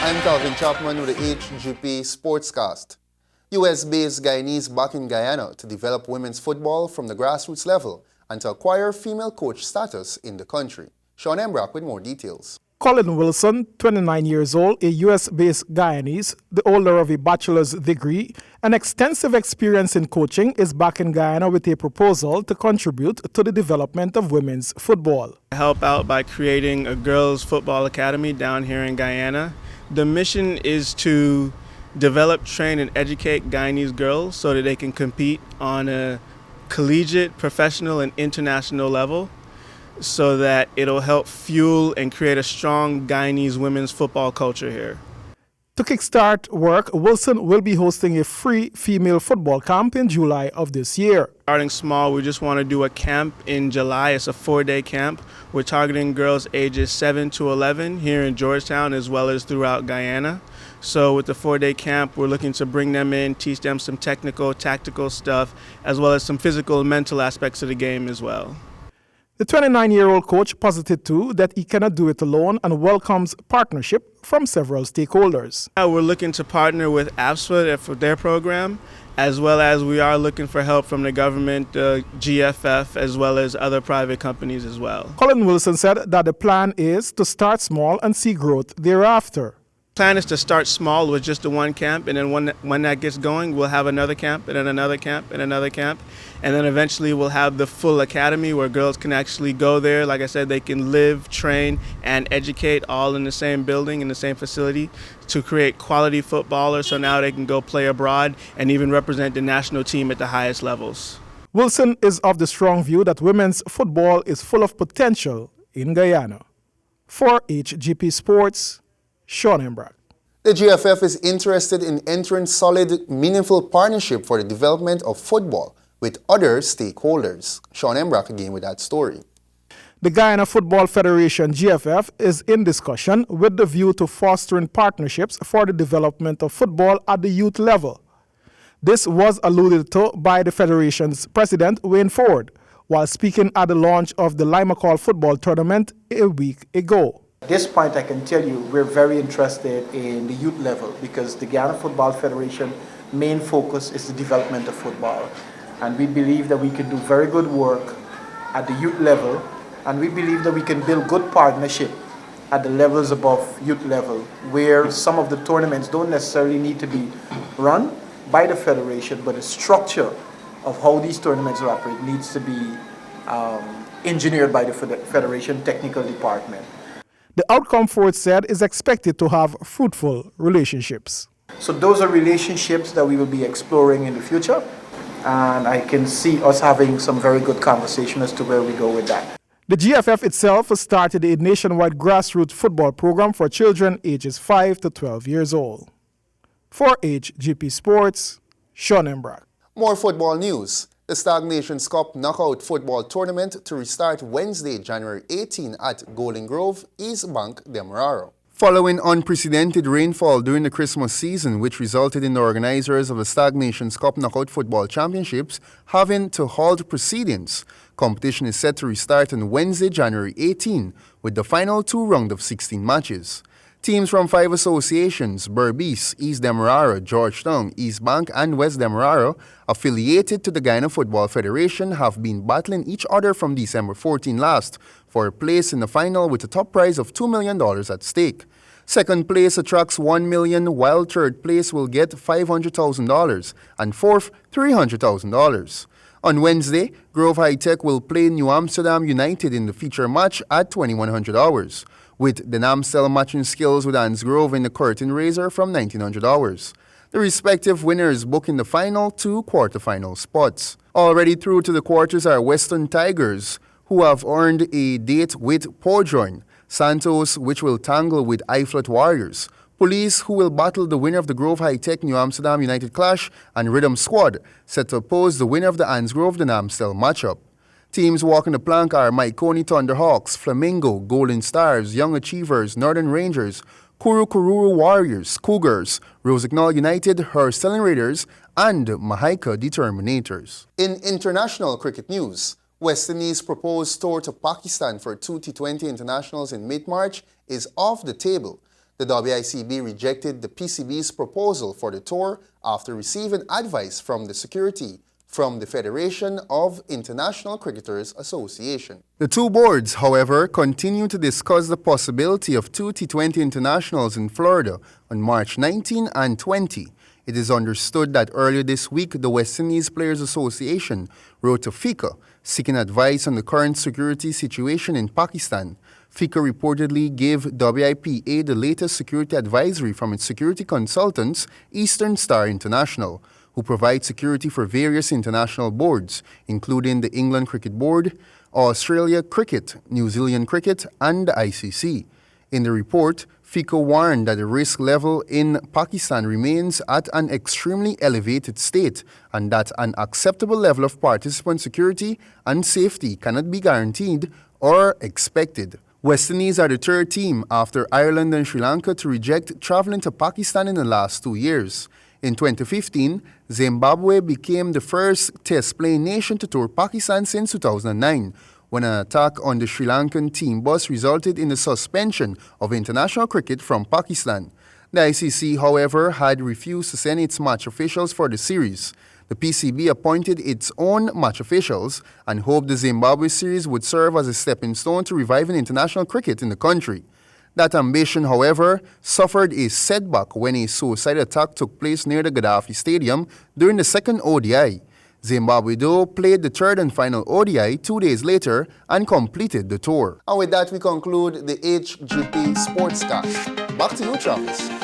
I'm Calvin Chapman with the HGP Sportscast. US-based Guyanese back in Guyana to develop women's football from the grassroots level and to acquire female coach status in the country. Sean Embrock with more details. Colin Wilson, 29 years old, a US-based Guyanese, the holder of a bachelor's degree and extensive experience in coaching, is back in Guyana with a proposal to contribute to the development of women's football. I help out by creating a girls' football academy down here in Guyana. The mission is to develop, train, and educate Guyanese girls so that they can compete on a collegiate, professional, and international level, so that it'll help fuel and create a strong Guyanese women's football culture here. To kickstart work, Wilson will be hosting a free female football camp in July of this year. Starting small, we just want to do a camp in July. It's a 4-day camp. We're targeting girls ages 7 to 11 here in Georgetown as well as throughout Guyana. So with the 4-day camp, we're looking to bring them in, teach them some technical, tactical stuff, as well as some physical and mental aspects of the game as well. The 29-year-old coach posited too that he cannot do it alone and welcomes partnership from several stakeholders. We're looking to partner with AFSFA for their program, as well as we are looking for help from the government, GFF, as well as other private companies as well. Colin Wilson said that the plan is to start small and see growth thereafter. The plan is to start small with just the one camp, and then when that gets going, we'll have another camp, and then another camp, and another camp. And then eventually we'll have the full academy where girls can actually go there. Like I said, they can live, train, and educate all in the same building, in the same facility, to create quality footballers so now they can go play abroad and even represent the national team at the highest levels. Wilson is of the strong view that women's football is full of potential in Guyana. For HGP Sports, Sean Embrock. The GFF is interested in entering solid, meaningful partnership for the development of football with other stakeholders. Sean Embrock again with that story. The Guyana Football Federation, GFF, is in discussion with the view to fostering partnerships for the development of football at the youth level. This was alluded to by the Federation's president, Wayne Ford, while speaking at the launch of the Limacall football tournament a week ago. At this point, I can tell you we're very interested in the youth level because the Guyana Football Federation main focus is the development of football. And we believe that we can do very good work at the youth level, and we believe that we can build good partnership at the levels above youth level, where some of the tournaments don't necessarily need to be run by the Federation, but the structure of how these tournaments operate needs to be engineered by the Federation Technical Department. The outcome, Ford said, is expected to have fruitful relationships. So those are relationships that we will be exploring in the future, and I can see us having some very good conversation as to where we go with that. The GFF itself has started a nationwide grassroots football program for children ages 5 to 12 years old. For HGP Sports, Sean Embrock. More football news. The Stag Nations Cup knockout football tournament to restart Wednesday, January 18 at Golden Grove, East Bank, Demerara. Following unprecedented rainfall during the Christmas season, which resulted in the organizers of the Stag Nations Cup Knockout Football Championships having to halt proceedings, competition is set to restart on Wednesday, January 18, with the final 2 rounds of 16 matches. Teams from 5 associations, Berbice, East Demerara, Georgetown, East Bank, and West Demerara, affiliated to the Guyana Football Federation, have been battling each other from December 14 last for a place in the final with a top prize of $2 million at stake. Second place attracts $1 million, while third place will get $500,000 and fourth $300,000. On Wednesday, Grove High Tech will play New Amsterdam United in the feature match at 2100 hours, with the Namstel matching skills with Ans Grove in the curtain raiser from 1900 hours. The respective winners book in the final 2 quarterfinal spots. Already through to the quarters are Western Tigers, who have earned a date with Port-Join, Santos, which will tangle with Iflot Warriors, Police, who will battle the winner of the Grove High Tech New Amsterdam United clash, and Rhythm Squad, set to oppose the winner of the Ans Grove the Namstel matchup. Teams walking the plank are Maikoni Thunderhawks, Flamingo, Golden Stars, Young Achievers, Northern Rangers, Kururu Warriors, Cougars, Rosignol United, Herstelling Raiders, and Mahaika Determinators. In international cricket news, West Indies' proposed tour to Pakistan for 2 T20 internationals in mid-March is off the table. The WICB rejected the PCB's proposal for the tour after receiving advice from the security from the Federation of International Cricketers Association. The two boards, however, continue to discuss the possibility of two T20 internationals in Florida on March 19 and 20. It is understood that earlier this week, the West Indies Players Association wrote to FICA seeking advice on the current security situation in Pakistan. FICA reportedly gave WIPA the latest security advisory from its security consultants, Eastern Star International, who provide security for various international boards, including the England Cricket Board, Australia Cricket, New Zealand Cricket, and the ICC. In the report, FICA warned that the risk level in Pakistan remains at an extremely elevated state and that an acceptable level of participant security and safety cannot be guaranteed or expected. West Indies are the third team after Ireland and Sri Lanka to reject traveling to Pakistan in the last 2 years. In 2015, Zimbabwe became the first test-playing nation to tour Pakistan since 2009, when an attack on the Sri Lankan team bus resulted in the suspension of international cricket from Pakistan. The ICC, however, had refused to send its match officials for the series. The PCB appointed its own match officials and hoped the Zimbabwe series would serve as a stepping stone to reviving international cricket in the country. That ambition, however, suffered a setback when a suicide attack took place near the Gaddafi Stadium during the second ODI. Zimbabwe, though, played the third and final ODI 2 days later and completed the tour. And with that, we conclude the HGP Sportscast. Back to you, Travis.